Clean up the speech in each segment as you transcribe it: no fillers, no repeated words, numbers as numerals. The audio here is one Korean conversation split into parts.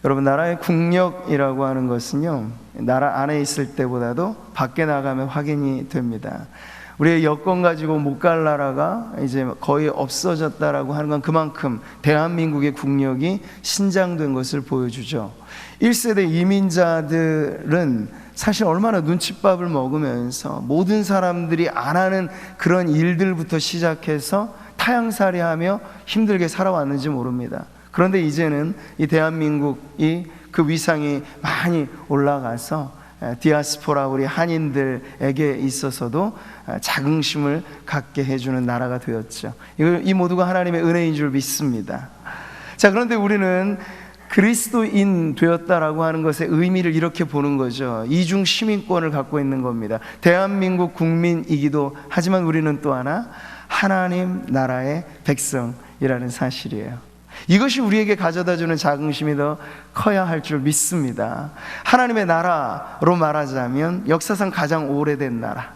여러분, 나라의 국력이라고 하는 것은요, 나라 안에 있을 때보다도 밖에 나가면 확인이 됩니다. 우리의 여권 가지고 못 갈 나라가 이제 거의 없어졌다라고 하는 건 그만큼 대한민국의 국력이 신장된 것을 보여주죠. 1세대 이민자들은 사실 얼마나 눈칫밥을 먹으면서 모든 사람들이 안 하는 그런 일들부터 시작해서 타향살이하며 힘들게 살아왔는지 모릅니다. 그런데 이제는 이 대한민국이 그 위상이 많이 올라가서 디아스포라, 우리 한인들에게 있어서도 자긍심을 갖게 해주는 나라가 되었죠. 이 모두가 하나님의 은혜인 줄 믿습니다. 자, 그런데 우리는 그리스도인 되었다라고 하는 것의 의미를 이렇게 보는 거죠. 이중 시민권을 갖고 있는 겁니다. 대한민국 국민이기도 하지만 우리는 또 하나 하나님 나라의 백성이라는 사실이에요. 이것이 우리에게 가져다주는 자긍심이 더 커야 할 줄 믿습니다. 하나님의 나라로 말하자면 역사상 가장 오래된 나라,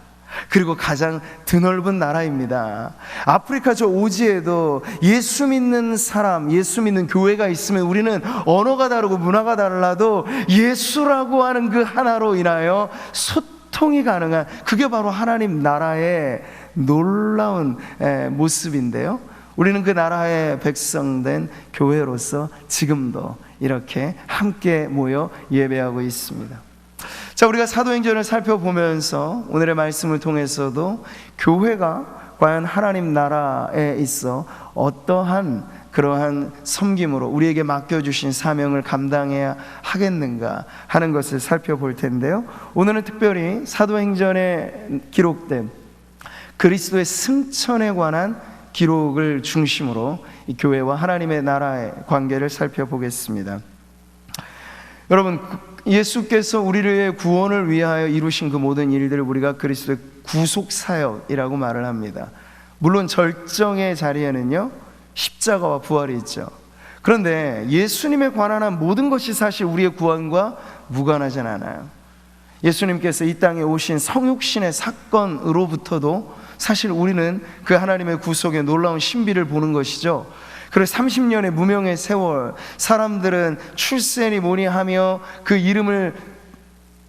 그리고 가장 드넓은 나라입니다. 아프리카 저 오지에도 예수 믿는 사람, 예수 믿는 교회가 있으면 우리는 언어가 다르고 문화가 달라도 예수라고 하는 그 하나로 인하여 소통이 가능한, 그게 바로 하나님 나라의 놀라운 모습인데요, 우리는 그 나라의 백성된 교회로서 지금도 이렇게 함께 모여 예배하고 있습니다. 자, 우리가 사도행전을 살펴보면서 오늘의 말씀을 통해서도 교회가 과연 하나님 나라에 있어 어떠한 그러한 섬김으로 우리에게 맡겨주신 사명을 감당해야 하겠는가 하는 것을 살펴볼 텐데요, 오늘은 특별히 사도행전에 기록된 그리스도의 승천에 관한 기록을 중심으로 이 교회와 하나님의 나라의 관계를 살펴보겠습니다. 여러분, 예수께서 우리의 구원을 위하여 이루신 그 모든 일들을 우리가 그리스도의 구속사역이라고 말을 합니다. 물론 절정의 자리에는요 십자가와 부활이 있죠. 그런데 예수님에 관한 모든 것이 사실 우리의 구원과 무관하진 않아요. 예수님께서 이 땅에 오신 성육신의 사건으로부터도 사실 우리는 그 하나님의 구속의 놀라운 신비를 보는 것이죠. 그래서 30년의 무명의 세월, 사람들은 출세니 뭐니 하며 그 이름을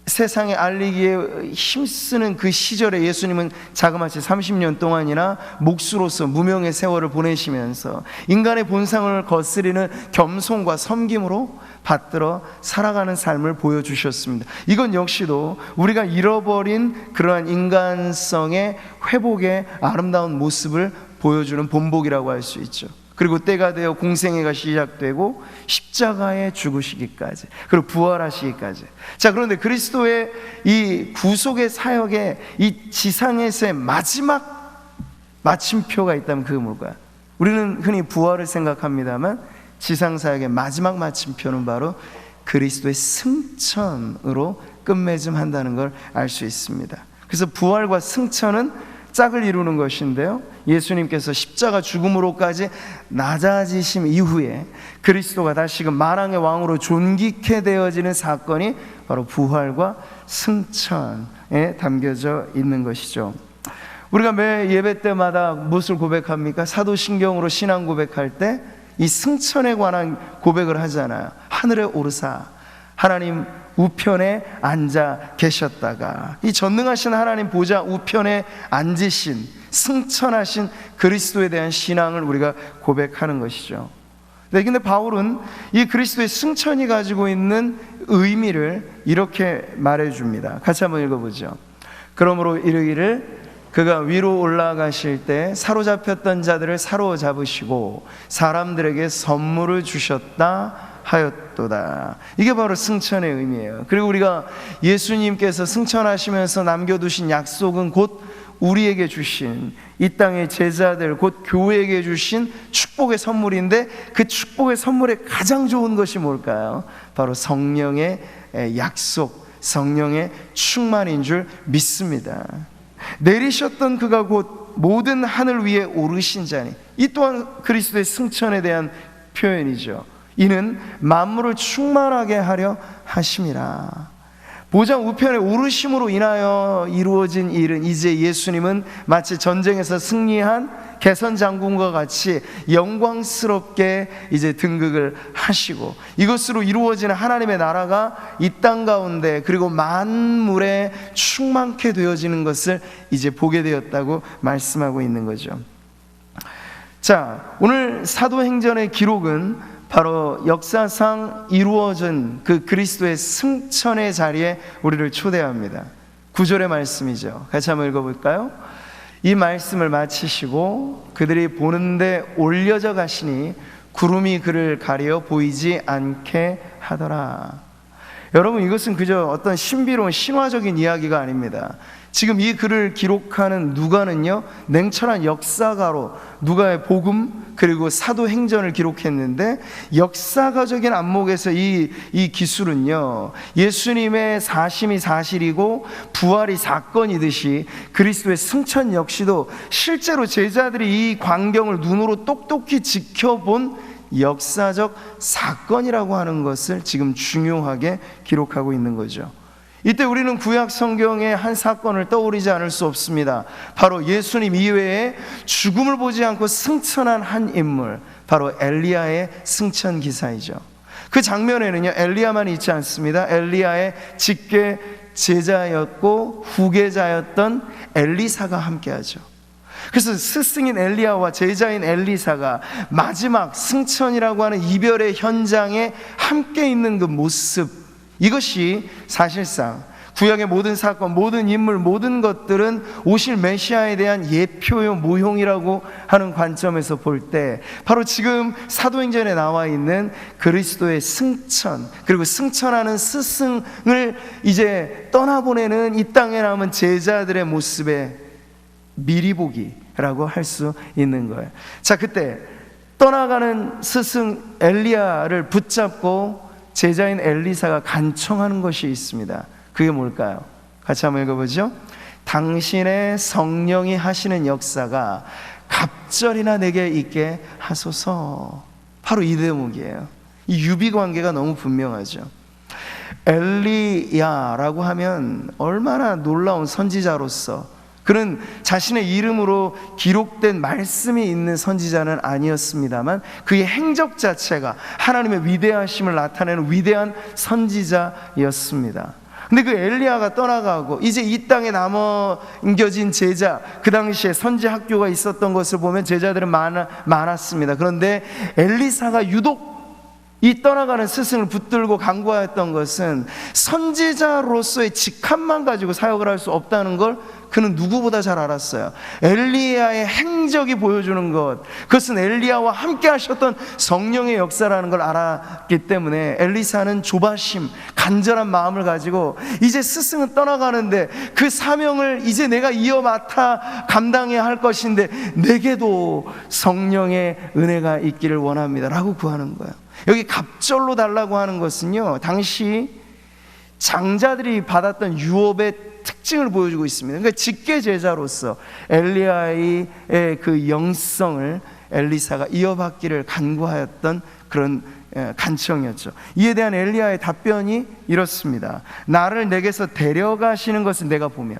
세상에 알리기에 힘쓰는 그 시절에 예수님은 자그마치 30년 동안이나 몫으로서 무명의 세월을 보내시면서 인간의 본성을 거스리는 겸손과 섬김으로 받들어 살아가는 삶을 보여주셨습니다. 이건 역시도 우리가 잃어버린 그러한 인간성의 회복의 아름다운 모습을 보여주는 본보기라고 할 수 있죠. 그리고 때가 되어 공생애가 시작되고 십자가에 죽으시기까지, 그리고 부활하시기까지. 자, 그런데 그리스도의 이 구속의 사역의 이 지상에서의 마지막 마침표가 있다면 그게 뭘까요? 우리는 흔히 부활을 생각합니다만 지상 사역의 마지막 마침표는 바로 그리스도의 승천으로 끝맺음한다는 걸 알 수 있습니다. 그래서 부활과 승천은 짝을 이루는 것인데요, 예수님께서 십자가 죽음으로까지 낮아지심 이후에 그리스도가 다시금 만왕의 왕으로 존귀케 되어지는 사건이 바로 부활과 승천에 담겨져 있는 것이죠. 우리가 매 예배 때마다 무엇을 고백합니까? 사도신경으로 신앙 고백할 때 이 승천에 관한 고백을 하잖아요. 하늘에 오르사 하나님 우편에 앉아 계셨다가, 이 전능하신 하나님 보좌 우편에 앉으신 승천하신 그리스도에 대한 신앙을 우리가 고백하는 것이죠. 근데 바울은 이 그리스도의 승천이 가지고 있는 의미를 이렇게 말해줍니다. 같이 한번 읽어보죠. 그러므로 이르기를 그가 위로 올라가실 때 사로잡혔던 자들을 사로잡으시고 사람들에게 선물을 주셨다 하였도다. 이게 바로 승천의 의미예요. 그리고 우리가 예수님께서 승천하시면서 남겨두신 약속은 곧 우리에게 주신, 이 땅의 제자들 곧 교회에게 주신 축복의 선물인데, 그 축복의 선물의 가장 좋은 것이 뭘까요? 바로 성령의 약속, 성령의 충만인 줄 믿습니다. 내리셨던 그가 곧 모든 하늘 위에 오르신 자니, 이 또한 그리스도의 승천에 대한 표현이죠. 이는 만물을 충만하게 하려 하심이라. 보좌 우편에 오르심으로 인하여 이루어진 일은 이제 예수님은 마치 전쟁에서 승리한 개선 장군과 같이 영광스럽게 이제 등극을 하시고 이것으로 이루어지는 하나님의 나라가 이 땅 가운데 그리고 만물에 충만케 되어지는 것을 이제 보게 되었다고 말씀하고 있는 거죠. 자, 오늘 사도행전의 기록은 바로 역사상 이루어진 그 그리스도의 승천의 자리에 우리를 초대합니다. 9절의 말씀이죠. 같이 한번 읽어볼까요? 이 말씀을 마치시고 그들이 보는데 올려져 가시니 구름이 그를 가려 보이지 않게 하더라. 여러분, 이것은 그저 어떤 신비로운 신화적인 이야기가 아닙니다. 지금 이 글을 기록하는 누가는요, 냉철한 역사가로 누가의 복음 그리고 사도행전을 기록했는데, 역사가적인 안목에서 이 기술은요, 예수님의 사심이 사실이고 부활이 사건이듯이 그리스도의 승천 역시도 실제로 제자들이 이 광경을 눈으로 똑똑히 지켜본 역사적 사건이라고 하는 것을 지금 중요하게 기록하고 있는 거죠. 이때 우리는 구약 성경의 한 사건을 떠올리지 않을 수 없습니다. 바로 예수님 이외에 죽음을 보지 않고 승천한 한 인물, 바로 엘리야의 승천 기사이죠. 그 장면에는요, 엘리야만 있지 않습니다. 엘리야의 직계 제자였고 후계자였던 엘리사가 함께하죠. 그래서 스승인 엘리야와 제자인 엘리사가 마지막 승천이라고 하는 이별의 현장에 함께 있는 그 모습, 이것이 사실상 구약의 모든 사건, 모든 인물, 모든 것들은 오실 메시아에 대한 예표요 모형이라고 하는 관점에서 볼 때, 바로 지금 사도행전에 나와 있는 그리스도의 승천, 그리고 승천하는 스승을 이제 떠나보내는 이 땅에 남은 제자들의 모습에 미리 보기라고 할 수 있는 거예요. 자, 그때 떠나가는 스승 엘리야를 붙잡고 제자인 엘리사가 간청하는 것이 있습니다. 그게 뭘까요? 같이 한번 읽어보죠. 당신의 성령이 하시는 역사가 갑절이나 내게 있게 하소서. 바로 이 대목이에요. 이 유비관계가 너무 분명하죠. 엘리야라고 하면 얼마나 놀라운 선지자로서, 그는 자신의 이름으로 기록된 말씀이 있는 선지자는 아니었습니다만 그의 행적 자체가 하나님의 위대하심을 나타내는 위대한 선지자였습니다. 근데 그 엘리야가 떠나가고 이제 이 땅에 남겨진 제자, 그 당시에 선지 학교가 있었던 것을 보면 제자들은 많았습니다. 그런데 엘리사가 유독 이 떠나가는 스승을 붙들고 간구하였던 것은 선지자로서의 직함만 가지고 사역을 할 수 없다는 걸 그는 누구보다 잘 알았어요. 엘리야의 행적이 보여주는 것, 그것은 엘리야와 함께 하셨던 성령의 역사라는 걸 알았기 때문에 엘리사는 조바심, 간절한 마음을 가지고 이제 스승은 떠나가는데 그 사명을 이제 내가 이어 맡아 감당해야 할 것인데 내게도 성령의 은혜가 있기를 원합니다 라고 구하는 거예요. 여기 갑절로 달라고 하는 것은요, 당시 장자들이 받았던 유업의 특징을 보여주고 있습니다. 그러니까 직계 제자로서 엘리야의 그 영성을 엘리사가 이어받기를 간구하였던 그런 간청이었죠. 이에 대한 엘리야의 답변이 이렇습니다. 나를 내게서 데려가시는 것은 내가 보면,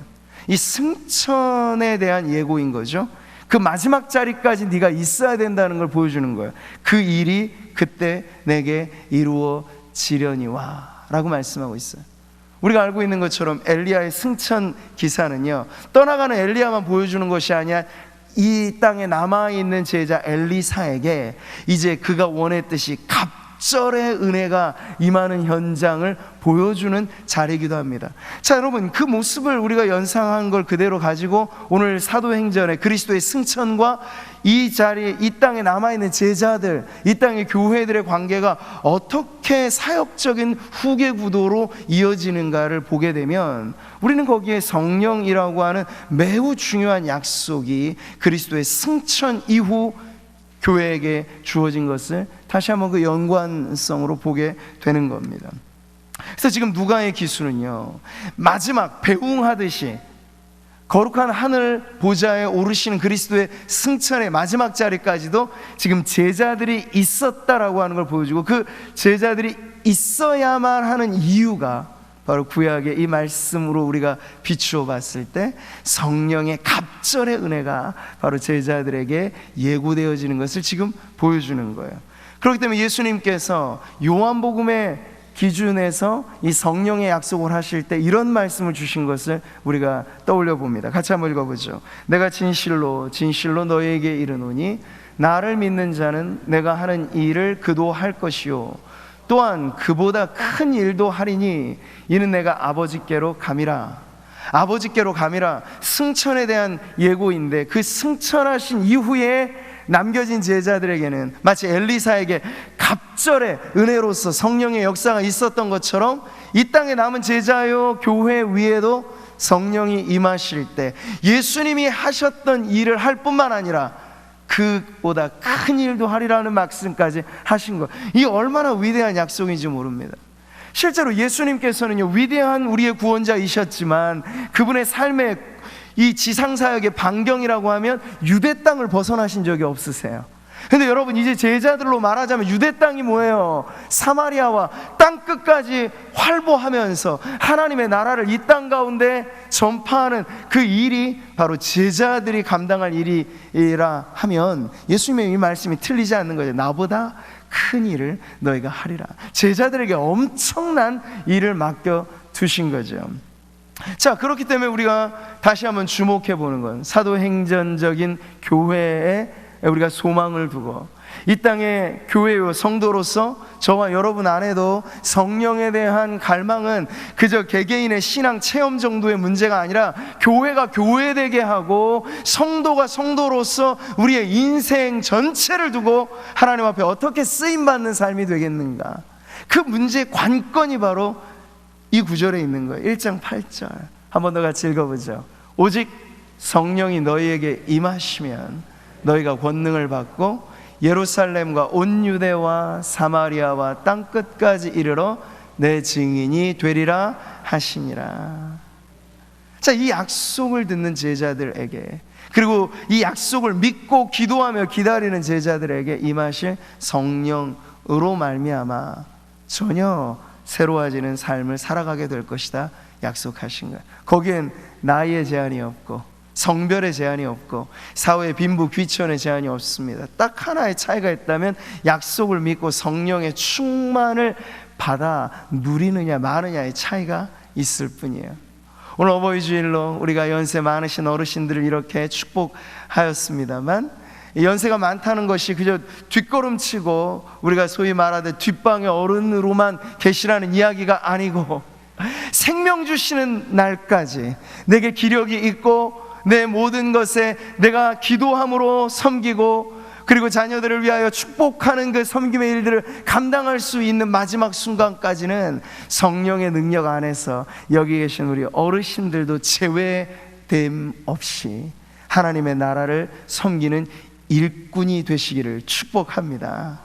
이 승천에 대한 예고인 거죠. 그 마지막 자리까지 네가 있어야 된다는 걸 보여주는 거예요. 그 일이 그때 내게 이루어지려니와 라고 말씀하고 있어요. 우리가 알고 있는 것처럼 엘리야의 승천 기사는요, 떠나가는 엘리야만 보여주는 것이 아니라 이 땅에 남아있는 제자 엘리사에게 이제 그가 원했듯이 갑절의 은혜가 임하는 현장을 보여주는 자리이기도 합니다. 자, 여러분, 그 모습을 우리가 연상한 걸 그대로 가지고 오늘 사도행전의 그리스도의 승천과 이 자리에 이 땅에 남아있는 제자들, 이 땅의 교회들의 관계가 어떻게 사역적인 후계 구도로 이어지는가를 보게 되면 우리는 거기에 성령이라고 하는 매우 중요한 약속이 그리스도의 승천 이후 교회에게 주어진 것을 다시 한번 그 연관성으로 보게 되는 겁니다. 그래서 지금 누가의 기수는요, 마지막 배웅하듯이 거룩한 하늘 보좌에 오르시는 그리스도의 승천의 마지막 자리까지도 지금 제자들이 있었다라고 하는 걸 보여주고, 그 제자들이 있어야만 하는 이유가 바로 구약의 이 말씀으로 우리가 비추어 봤을 때 성령의 갑절의 은혜가 바로 제자들에게 예고되어지는 것을 지금 보여주는 거예요. 그렇기 때문에 예수님께서 요한복음의 기준에서 이 성령의 약속을 하실 때 이런 말씀을 주신 것을 우리가 떠올려 봅니다. 같이 한번 읽어보죠. 내가 진실로 진실로 너희에게 이르노니 나를 믿는 자는 내가 하는 일을 그도 할 것이요 또한 그보다 큰 일도 하리니 이는 내가 아버지께로 감이라. 아버지께로 감이라 승천에 대한 예고인데 그 승천하신 이후에 남겨진 제자들에게는 마치 엘리사에게 갑절의 은혜로서 성령의 역사가 있었던 것처럼 이 땅에 남은 제자요 교회 위에도 성령이 임하실 때 예수님이 하셨던 일을 할 뿐만 아니라 그보다 큰 일도 하리라는 말씀까지 하신 것, 이 얼마나 위대한 약속인지 모릅니다. 실제로 예수님께서는요 위대한 우리의 구원자이셨지만 그분의 삶의 이 지상사역의 반경이라고 하면 유대 땅을 벗어나신 적이 없으세요. 근데 여러분 이제 제자들로 말하자면 유대 땅이 뭐예요? 사마리아와 땅끝까지 활보하면서 하나님의 나라를 이 땅 가운데 전파하는 그 일이 바로 제자들이 감당할 일이라 하면 예수님의 이 말씀이 틀리지 않는 거죠. 나보다 큰 일을 너희가 하리라. 제자들에게 엄청난 일을 맡겨 두신 거죠. 자, 그렇기 때문에 우리가 다시 한번 주목해 보는 건 사도행전적인 교회에 우리가 소망을 두고 이 땅의 교회요 성도로서 저와 여러분 안에도 성령에 대한 갈망은 그저 개개인의 신앙 체험 정도의 문제가 아니라 교회가 교회되게 하고 성도가 성도로서 우리의 인생 전체를 두고 하나님 앞에 어떻게 쓰임받는 삶이 되겠는가, 그 문제의 관건이 바로 이 구절에 있는 거예요. 1장 8절 한 번 더 같이 읽어보죠. 오직 성령이 너희에게 임하시면 너희가 권능을 받고 예루살렘과 온 유대와 사마리아와 땅끝까지 이르러 내 증인이 되리라 하시니라. 자, 이 약속을 듣는 제자들에게, 그리고 이 약속을 믿고 기도하며 기다리는 제자들에게 임하실 성령으로 말미암아 전혀 새로워지는 삶을 살아가게 될 것이다 약속하신 거예요. 거기엔 나이의 제한이 없고 성별의 제한이 없고 사회의 빈부 귀천의 제한이 없습니다. 딱 하나의 차이가 있다면 약속을 믿고 성령의 충만을 받아 누리느냐 마느냐의 차이가 있을 뿐이에요. 오늘 어버이 주일로 우리가 연세 많으신 어르신들을 이렇게 축복하였습니다만 연세가 많다는 것이 그저 뒷걸음치고 우리가 소위 말하되 뒷방의 어른으로만 계시라는 이야기가 아니고 생명 주시는 날까지 내게 기력이 있고 내 모든 것에 내가 기도함으로 섬기고 그리고 자녀들을 위하여 축복하는 그 섬김의 일들을 감당할 수 있는 마지막 순간까지는 성령의 능력 안에서 여기 계신 우리 어르신들도 제외됨 없이 하나님의 나라를 섬기는 일꾼이 되시기를 축복합니다.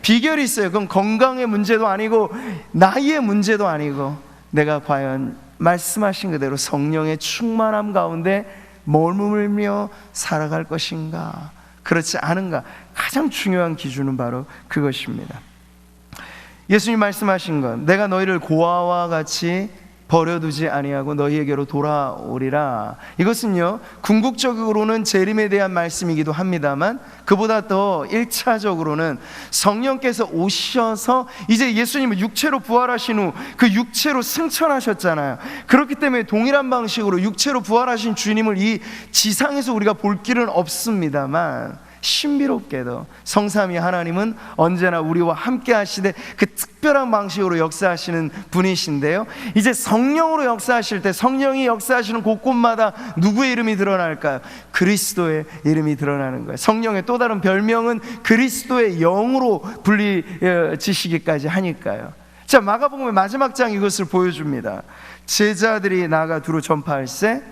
비결이 있어요. 그건 건강의 문제도 아니고 나이의 문제도 아니고 내가 과연 말씀하신 그대로 성령의 충만함 가운데 머물며 살아갈 것인가 그렇지 않은가, 가장 중요한 기준은 바로 그것입니다. 예수님 말씀하신 건 내가 너희를 고아와 같이 버려두지 아니하고 너희에게로 돌아오리라. 이것은요 궁극적으로는 재림에 대한 말씀이기도 합니다만 그보다 더 1차적으로는 성령께서 오셔서 이제 예수님은 육체로 부활하신 후 그 육체로 승천하셨잖아요. 그렇기 때문에 동일한 방식으로 육체로 부활하신 주님을 이 지상에서 우리가 볼 길은 없습니다만 신비롭게도 성삼위 하나님은 언제나 우리와 함께 하시되 그 특별한 방식으로 역사하시는 분이신데요, 이제 성령으로 역사하실 때 성령이 역사하시는 곳곳마다 누구의 이름이 드러날까요? 그리스도의 이름이 드러나는 거예요. 성령의 또 다른 별명은 그리스도의 영으로 불리지시기까지 하니까요. 자, 마가복음의 마지막 장 이것을 보여줍니다. 제자들이 나가 두루 전파할세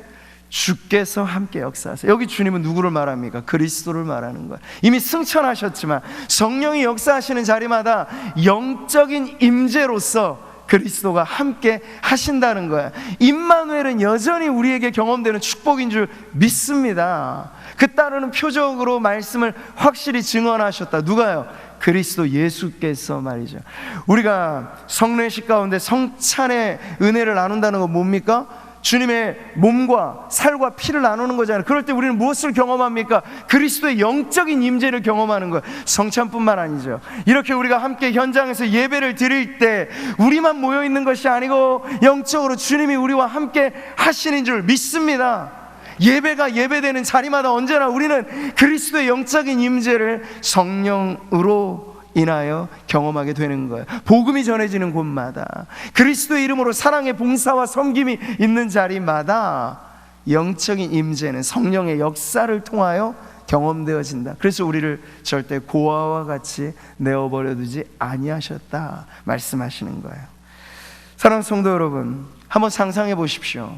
주께서 함께 역사하세요. 여기 주님은 누구를 말합니까? 그리스도를 말하는 거예요. 이미 승천하셨지만 성령이 역사하시는 자리마다 영적인 임재로서 그리스도가 함께 하신다는 거예요. 임마누엘은 여전히 우리에게 경험되는 축복인 줄 믿습니다. 그 따르는 표적으로 말씀을 확실히 증언하셨다. 누가요? 그리스도 예수께서 말이죠. 우리가 성례식 가운데 성찬의 은혜를 나눈다는 건 뭡니까? 주님의 몸과 살과 피를 나누는 거잖아요. 그럴 때 우리는 무엇을 경험합니까? 그리스도의 영적인 임재를 경험하는 거예요. 성찬뿐만 아니죠. 이렇게 우리가 함께 현장에서 예배를 드릴 때 우리만 모여 있는 것이 아니고 영적으로 주님이 우리와 함께 하시는 줄 믿습니다. 예배가 예배되는 자리마다 언제나 우리는 그리스도의 영적인 임재를 성령으로 인하여 경험하게 되는 거예요. 복음이 전해지는 곳마다, 그리스도의 이름으로 사랑의 봉사와 섬김이 있는 자리마다 영적인 임재는 성령의 역사를 통하여 경험되어진다. 그래서 우리를 절대 고아와 같이 내어버려 두지 아니하셨다 말씀하시는 거예요. 사랑하는 성도 여러분, 한번 상상해 보십시오.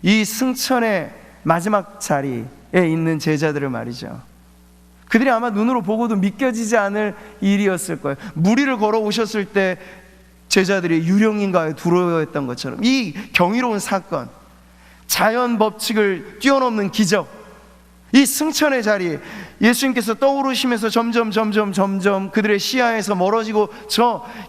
이 승천의 마지막 자리에 있는 제자들을 말이죠. 그들이 아마 눈으로 보고도 믿겨지지 않을 일이었을 거예요. 무리를 걸어오셨을 때 제자들이 유령인가에 두려워했던 것처럼 이 경이로운 사건, 자연 법칙을 뛰어넘는 기적, 이 승천의 자리, 예수님께서 떠오르시면서 점점 그들의 시야에서 멀어지고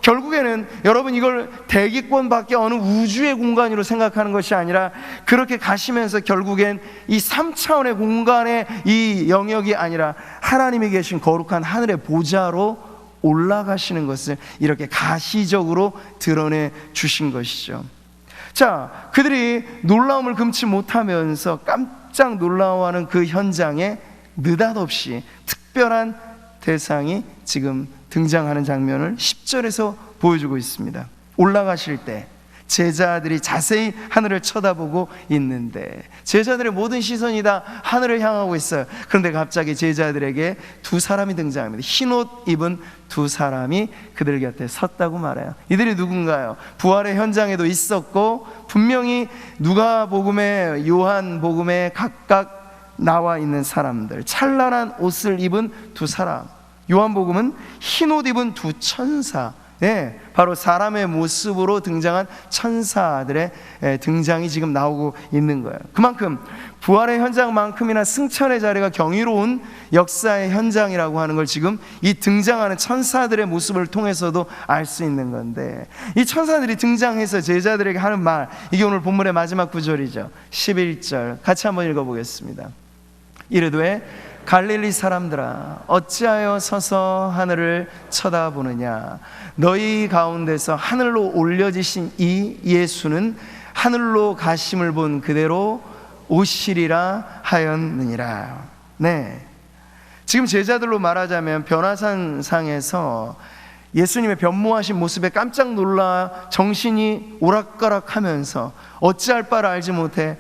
결국에는 여러분 이걸 대기권 밖에 어느 우주의 공간으로 생각하는 것이 아니라 그렇게 가시면서 결국엔 이 3차원의 공간의 이 영역이 아니라 하나님이 계신 거룩한 하늘의 보좌로 올라가시는 것을 이렇게 가시적으로 드러내 주신 것이죠. 자, 그들이 놀라움을 금치 못하면서 깜짝 놀라워하는 그 현장에 느닷없이 특별한 대상이 지금 등장하는 장면을 10절에서 보여주고 있습니다. 올라가실 때 제자들이 자세히 하늘을 쳐다보고 있는데 제자들의 모든 시선이 다 하늘을 향하고 있어요. 그런데 갑자기 제자들에게 두 사람이 등장합니다. 흰옷 입은 두 사람이 그들 곁에 섰다고 말해요. 이들이 누군가요? 부활의 현장에도 있었고 분명히 누가복음에 요한복음에 각각 나와 있는 사람들, 찬란한 옷을 입은 두 사람, 요한복음은 흰옷 입은 두 천사, 네, 바로 사람의 모습으로 등장한 천사들의 등장이 지금 나오고 있는 거예요. 그만큼 부활의 현장만큼이나 승천의 자리가 경이로운 역사의 현장이라고 하는 걸 지금 이 등장하는 천사들의 모습을 통해서도 알 수 있는 건데, 이 천사들이 등장해서 제자들에게 하는 말, 이게 오늘 본문의 마지막 구절이죠. 11절 같이 한번 읽어보겠습니다. 이르되 갈릴리 사람들아, 어찌하여 서서 하늘을 쳐다보느냐? 너희 가운데서 하늘로 올려지신 이 예수는 하늘로 가심을 본 그대로 오시리라 하였느니라. 네, 지금 제자들로 말하자면 변화산상에서 예수님의 변모하신 모습에 깜짝 놀라 정신이 오락가락하면서 어찌할 바를 알지 못해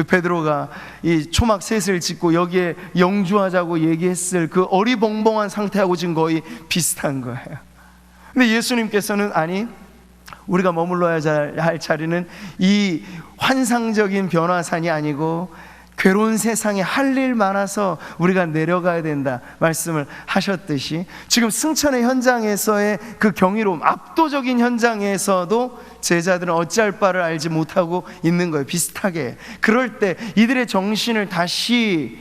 베드로가 이 초막 셋을 짓고 여기에 영주하자고 얘기했을 그 어리벙벙한 상태하고 지금 거의 비슷한 거예요. 근데 예수님께서는 아니, 우리가 머물러야 할 자리는 이 환상적인 변화산이 아니고 괴로운 세상에 할 일 많아서 우리가 내려가야 된다 말씀을 하셨듯이 지금 승천의 현장에서의 그 경이로움, 압도적인 현장에서도 제자들은 어찌할 바를 알지 못하고 있는 거예요. 비슷하게. 그럴 때 이들의 정신을 다시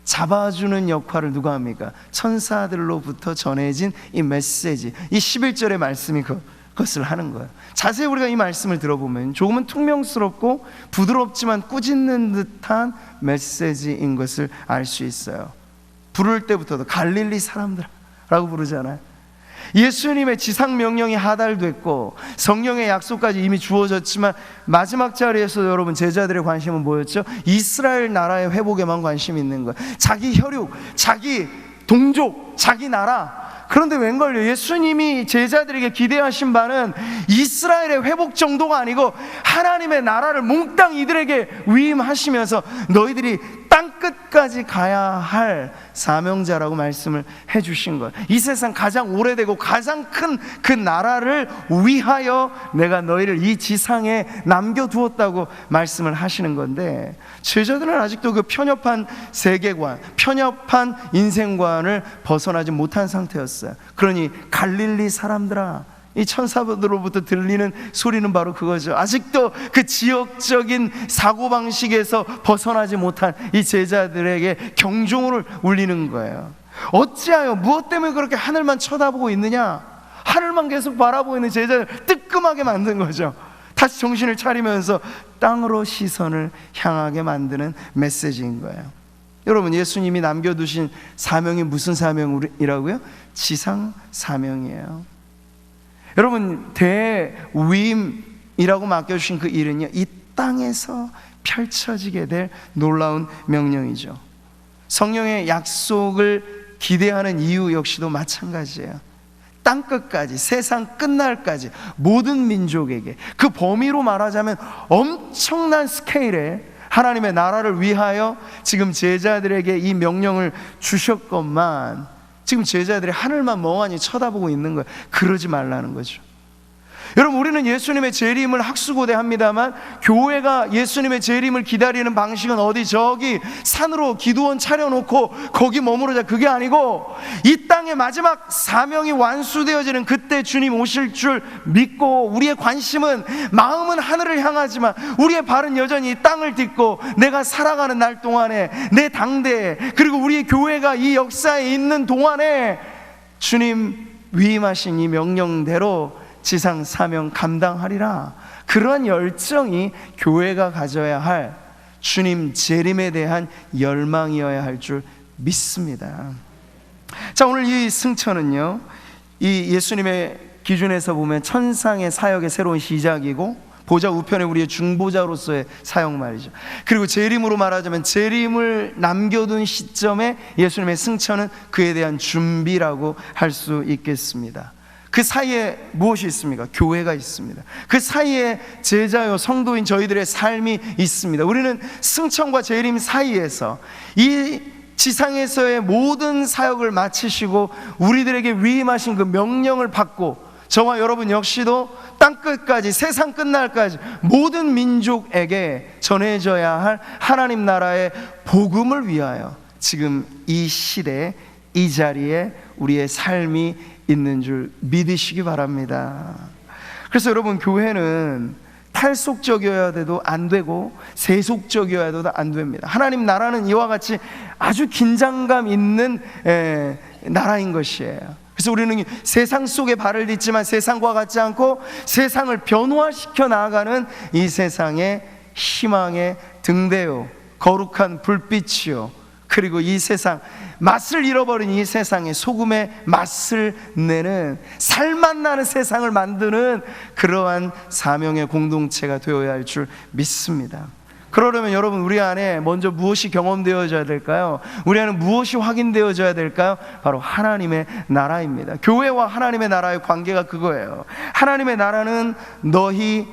잡아주는 역할을 누가 합니까? 천사들로부터 전해진 이 메시지, 이 11절의 말씀이 그것을 하는 거예요. 자세히 우리가 이 말씀을 들어보면 조금은 퉁명스럽고 부드럽지만 꾸짖는 듯한 메시지인 것을 알 수 있어요. 부를 때부터도 갈릴리 사람들라고 부르잖아요. 예수님의 지상 명령이 하달됐고 성령의 약속까지 이미 주어졌지만 마지막 자리에서 여러분 제자들의 관심은 뭐였죠? 이스라엘 나라의 회복에만 관심이 있는 거예요. 자기 혈육, 자기 동족, 자기 나라. 그런데 웬걸요? 예수님이 제자들에게 기대하신 바는 이스라엘의 회복 정도가 아니고 하나님의 나라를 몽땅 이들에게 위임하시면서 너희들이 땅끝까지 가야 할 사명자라고 말씀을 해주신 거예요. 이 세상 가장 오래되고 가장 큰 그 나라를 위하여 내가 너희를 이 지상에 남겨두었다고 말씀을 하시는 건데, 제자들은 아직도 그 편협한 세계관, 편협한 인생관을 벗어나지 못한 상태였어요. 그러니 갈릴리 사람들아, 이 천사들로부터 들리는 소리는 바로 그거죠. 아직도 그 지역적인 사고방식에서 벗어나지 못한 이 제자들에게 경종을 울리는 거예요. 어찌하여, 무엇 때문에 그렇게 하늘만 쳐다보고 있느냐? 하늘만 계속 바라보고 있는 제자들 뜨끔하게 만든 거죠. 다시 정신을 차리면서 땅으로 시선을 향하게 만드는 메시지인 거예요. 여러분, 예수님이 남겨두신 사명이 무슨 사명이라고요? 지상 사명이에요. 여러분, 대위임이라고 맡겨주신 그 일은요, 이 땅에서 펼쳐지게 될 놀라운 명령이죠. 성령의 약속을 기대하는 이유 역시도 마찬가지예요. 땅끝까지, 세상 끝날까지 모든 민족에게, 그 범위로 말하자면 엄청난 스케일의 하나님의 나라를 위하여 지금 제자들에게 이 명령을 주셨건만 지금 제자들이 하늘만 멍하니 쳐다보고 있는 거예요. 그러지 말라는 거죠. 여러분, 우리는 예수님의 재림을 학수고대합니다만 교회가 예수님의 재림을 기다리는 방식은 어디 저기 산으로 기도원 차려놓고 거기 머무르자, 그게 아니고 이 땅의 마지막 사명이 완수되어지는 그때 주님 오실 줄 믿고, 우리의 관심은, 마음은 하늘을 향하지만 우리의 발은 여전히 이 땅을 딛고 내가 살아가는 날 동안에, 내 당대에, 그리고 우리 교회가 이 역사에 있는 동안에 주님 위임하신 이 명령대로 지상 사명 감당하리라. 그런 열정이 교회가 가져야 할 주님 재림에 대한 열망이어야 할 줄 믿습니다. 자, 오늘 이 승천은요, 이 예수님의 기준에서 보면 천상의 사역의 새로운 시작이고 보좌 우편에 우리의 중보자로서의 사역 말이죠. 그리고 재림으로 말하자면 재림을 남겨둔 시점에 예수님의 승천은 그에 대한 준비라고 할 수 있겠습니다. 그 사이에 무엇이 있습니까? 교회가 있습니다. 그 사이에 제자요 성도인 저희들의 삶이 있습니다. 우리는 승천과 재림 사이에서 이 지상에서의 모든 사역을 마치시고 우리들에게 위임하신 그 명령을 받고, 저와 여러분 역시도 땅끝까지, 세상 끝날까지 모든 민족에게 전해져야 할 하나님 나라의 복음을 위하여 지금 이 시대에, 이 자리에 우리의 삶이 있는 줄 믿으시기 바랍니다. 그래서 여러분, 교회는 탈속적이어야 돼도 안 되고 세속적이어야 해도 안 됩니다. 하나님 나라는 이와 같이 아주 긴장감 있는 나라인 것이에요. 그래서 우리는 세상 속에 발을 딛지만 세상과 같지 않고 세상을 변화시켜 나아가는 이 세상의 희망의 등대요, 거룩한 불빛이요, 그리고 이 세상, 맛을 잃어버린 이 세상에 소금의 맛을 내는, 살맛 나는 세상을 만드는 그러한 사명의 공동체가 되어야 할 줄 믿습니다. 그러려면 여러분, 우리 안에 먼저 무엇이 경험되어져야 될까요? 우리 안에 무엇이 확인되어져야 될까요? 바로 하나님의 나라입니다. 교회와 하나님의 나라의 관계가 그거예요. 하나님의 나라는 너희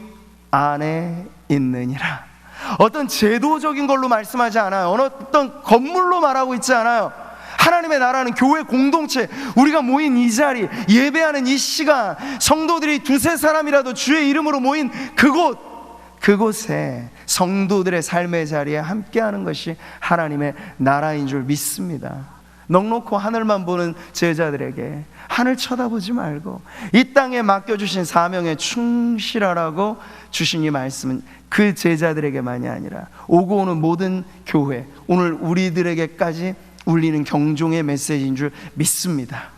안에 있느니라. 어떤 제도적인 걸로 말씀하지 않아요. 어떤 건물로 말하고 있지 않아요. 하나님의 나라는 교회 공동체, 우리가 모인 이 자리, 예배하는 이 시간, 성도들이 두세 사람이라도 주의 이름으로 모인 그곳에 성도들의 삶의 자리에 함께하는 것이 하나님의 나라인 줄 믿습니다. 넉넉히 하늘만 보는 제자들에게 하늘 쳐다보지 말고 이 땅에 맡겨주신 사명에 충실하라고 주신 이 말씀은 그 제자들에게만이 아니라 오고 오는 모든 교회, 오늘 우리들에게까지 울리는 경종의 메시지인 줄 믿습니다.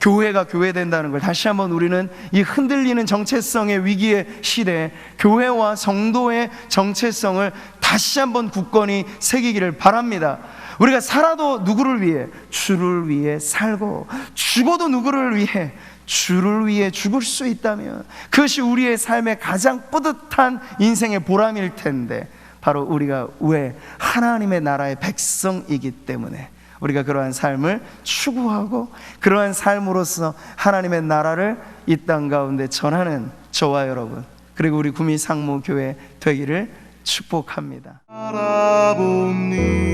교회가 교회된다는 걸 다시 한번 우리는 이 흔들리는 정체성의 위기의 시대에 교회와 성도의 정체성을 다시 한번 굳건히 새기기를 바랍니다. 우리가 살아도 누구를 위해? 주를 위해 살고, 죽어도 누구를 위해? 주를 위해 죽을 수 있다면 그것이 우리의 삶의 가장 뿌듯한 인생의 보람일 텐데, 바로 우리가 왜? 하나님의 나라의 백성이기 때문에 우리가 그러한 삶을 추구하고 그러한 삶으로서 하나님의 나라를 이 땅 가운데 전하는 저와 여러분, 그리고 우리 구미 상무교회 되기를 축복합니다. 바라봅니다.